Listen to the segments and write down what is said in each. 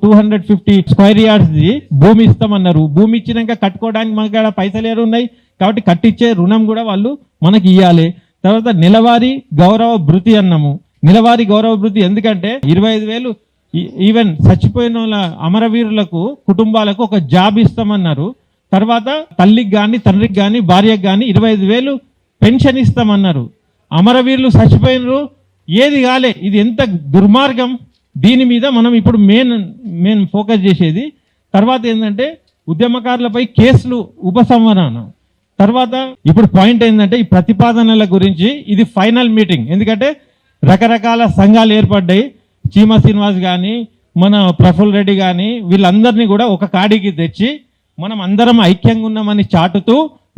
250 square yards భూమి ఇస్తామన్నారు. భూమి ఇచ్చినాక కట్టుకోవడానికి మనకు పైసలు ఏడు ఉన్నాయి కాబట్టి కట్టించే రుణం కూడా వాళ్ళు మనకి ఇవ్వాలి. తర్వాత నెలవారీ గౌరవ భృతి అన్నాము. నెలవారీ గౌరవ భృతి ఎందుకంటే 25,000 ఈవెన్ చచ్చిపోయిన వాళ్ళ అమరవీరులకు కుటుంబాలకు ఒక జాబ్ ఇస్తామన్నారు. తర్వాత తల్లికి కానీ తండ్రికి కానీ భార్యకు కానీ 25,000 పెన్షన్ ఇస్తామన్నారు. అమరవీరులు చచ్చిపోయినరు, ఏది కాలే. ఇది ఎంత దుర్మార్గం. దీని మీద మనం ఇప్పుడు మెయిన్ ఫోకస్ చేసేది. తర్వాత ఏంటంటే ఉద్యమకారులపై కేసులు ఉపసంహరణ. తర్వాత ఇప్పుడు పాయింట్ ఏంటంటే ఈ ప్రతిపాదనల గురించి ఇది ఫైనల్ మీటింగ్. ఎందుకంటే రకరకాల సంఘాలు ఏర్పడ్డాయి. చీమ శ్రీనివాస్ కానీ మన ప్రఫుల్ రెడ్డి కానీ వీళ్ళందరినీ కూడా ఒక కాడికి తెచ్చి మనం అందరం ఐక్యంగా ఉన్నామని చాటుతూ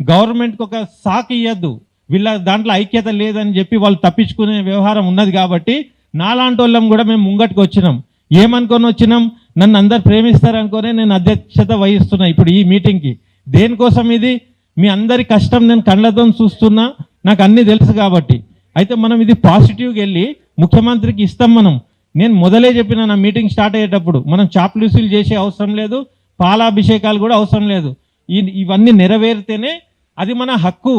గవర్నమెంట్కి ఒక సాకు ఇవ్వద్దు. వీళ్ళ దాంట్లో ఐక్యత లేదని చెప్పి వాళ్ళు తప్పించుకునే వ్యవహారం ఉన్నది. కాబట్టి నాలాంటి వాళ్ళం కూడా మేము ముంగటికి వచ్చినాం. ఏమనుకొని వచ్చినాం, నన్ను అందరు ప్రేమిస్తారనుకోనే నేను అధ్యక్షత వహిస్తున్నా ఇప్పుడు ఈ మీటింగ్కి. దేనికోసం ఇది? మీ అందరి కష్టం నేను కళ్ళతో చూస్తున్నా, నాకు అన్నీ తెలుసు కాబట్టి. అయితే మనం ఇది పాజిటివ్గా వెళ్ళి ముఖ్యమంత్రికి ఇస్తాం. నేను మొదలే చెప్పిన నా మీటింగ్ స్టార్ట్ అయ్యేటప్పుడు మనం చాప్లూసీలు చేసే అవసరం లేదు, పాలాభిషేకాలు కూడా అవసరం లేదు. ఇవన్నీ నెరవేరితేనే అది మన హక్కు.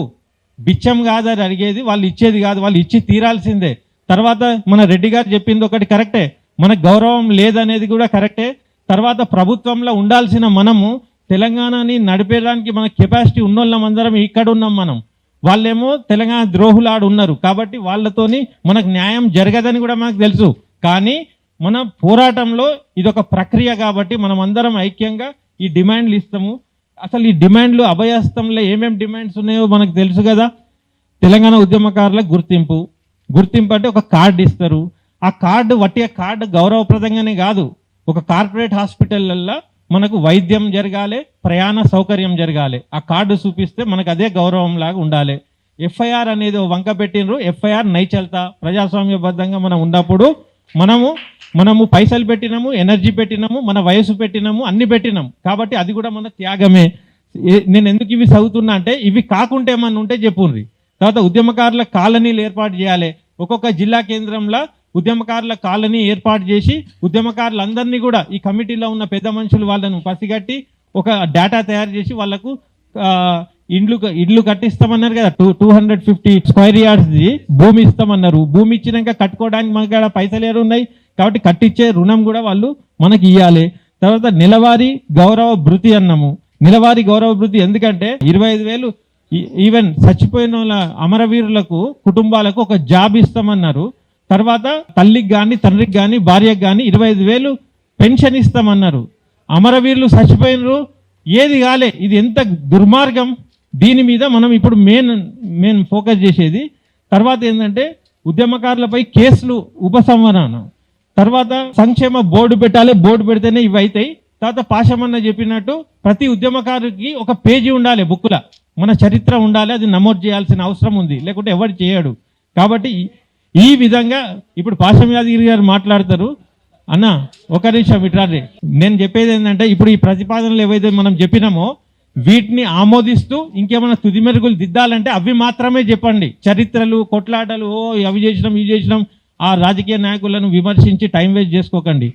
బిచ్చం కాదు అది అడిగేది, వాళ్ళు ఇచ్చేది కాదు, వాళ్ళు ఇచ్చి తీరాల్సిందే. తర్వాత మన రెడ్డి గారు చెప్పింది ఒకటి కరెక్టే, మనకు గౌరవం లేదనేది కూడా కరెక్టే. తర్వాత ప్రభుత్వంలో ఉండాల్సిన మనము తెలంగాణని నడిపేయడానికి మన కెపాసిటీ ఉన్నోళ్ళం అందరం ఇక్కడ ఉన్నాం. వాళ్ళేమో తెలంగాణ ద్రోహులాడు ఉన్నారు కాబట్టి వాళ్ళతోని మనకు న్యాయం జరగదని కూడా మనకు తెలుసు. కానీ మన పోరాటంలో ఇదొక ప్రక్రియ కాబట్టి మనం అందరం ఐక్యంగా ఈ డిమాండ్లు ఇస్తాము. అసలు ఈ డిమాండ్లు అభయహస్తంలో ఏమేమి డిమాండ్స్ ఉన్నాయో మనకు తెలుసు కదా. తెలంగాణ ఉద్యమకారుల గుర్తింపు అంటే ఒక కార్డు ఇస్తారు. ఆ కార్డు వట్టిగా కార్డు గౌరవప్రదంగానే కాదు, ఒక కార్పొరేట్ హాస్పిటల్లో మనకు వైద్యం జరగాలి, ప్రయాణ సౌకర్యం జరగాలి. ఆ కార్డు చూపిస్తే మనకు అదే గౌరవం లాగా ఉండాలి. ఎఫ్ఐఆర్ అనేది వంక పెట్టినరు. ఎఫ్ఐఆర్ నైచల్తా ప్రజాస్వామ్యబద్ధంగా మనం ఉన్నప్పుడు మనము పైసలు పెట్టినాము, ఎనర్జీ పెట్టినాము, మన వయసు పెట్టినాము, అన్ని పెట్టినాం కాబట్టి అది కూడా మన త్యాగమే. నేను ఎందుకు ఇవి చదువుతున్నా అంటే ఇవి కాకుంటే ఏమన్నా ఉంటే చెప్పుండ్రి. తర్వాత ఉద్యమకారుల కాలనీలు ఏర్పాటు చేయాలి. ఒక్కొక్క జిల్లా కేంద్రంలో ఉద్యమకారుల కాలనీ ఏర్పాటు చేసి ఉద్యమకారులందరినీ కూడా ఈ కమిటీలో ఉన్న పెద్ద మనుషులు వాళ్ళను పసిగట్టి ఒక డేటా తయారు చేసి వాళ్లకు ఇళ్ళు కట్టిస్తామన్నారు కదా. 250 స్క్వేర్ యార్డ్స్ భూమి ఇస్తామన్నారు. భూమి ఇచ్చినాక కట్టుకోవడానికి మనకు పైసలు ఏడు ఉన్నాయి కాబట్టి కట్టించే రుణం కూడా వాళ్ళు మనకి ఇవ్వాలి. తర్వాత నెలవారీ గౌరవ భృతి అన్నాము. నెలవారీ గౌరవ భృతి ఎందుకంటే 25,000 ఈవెన్ చచ్చిపోయిన వాళ్ళ అమరవీరులకు కుటుంబాలకు ఒక జాబ్ ఇస్తామన్నారు. తర్వాత తల్లికి కానీ తండ్రికి కానీ భార్యకు కానీ 25,000 పెన్షన్ ఇస్తామన్నారు. అమరవీరులు చచ్చిపోయినరు, ఏది కాలే. ఇది ఎంత దుర్మార్గం. దీని మీద మనం ఇప్పుడు మెయిన్ ఫోకస్ చేసేది. తర్వాత ఏంటంటే ఉద్యమకారులపై కేసులు ఉపసంహరణ. తర్వాత సంక్షేమ బోర్డు పెట్టాలి, బోర్డు పెడితేనే ఇవి అవుతాయి. తర్వాత పాషమన్న చెప్పినట్టు ప్రతి ఉద్యమకారుకి ఒక పేజీ ఉండాలి, బుక్ల మన చరిత్ర ఉండాలి, అది నమోదు చేయాల్సిన అవసరం ఉంది, లేకుంటే ఎవరు చేయడు. కాబట్టి ఈ విధంగా ఇప్పుడు పాషం యాదగిరి గారు మాట్లాడతారు. అన్న ఒక నిమిషం ఇట్రారే. నేను చెప్పేది ఏంటంటే ఇప్పుడు ఈ ప్రతిపాదనలు ఏవైతే మనం చెప్పినామో వీటిని ఆమోదిస్తూ ఇంకేమైనా తుది మెరుగులు దిద్దాలంటే అవి మాత్రమే చెప్పండి. చరిత్రలు కొట్లాటలు అవి చేసినాం ఇవి చేసినాం ఆ రాజకీయ నాయకులను విమర్శించి టైం వేస్ట్ చేసుకోకండి.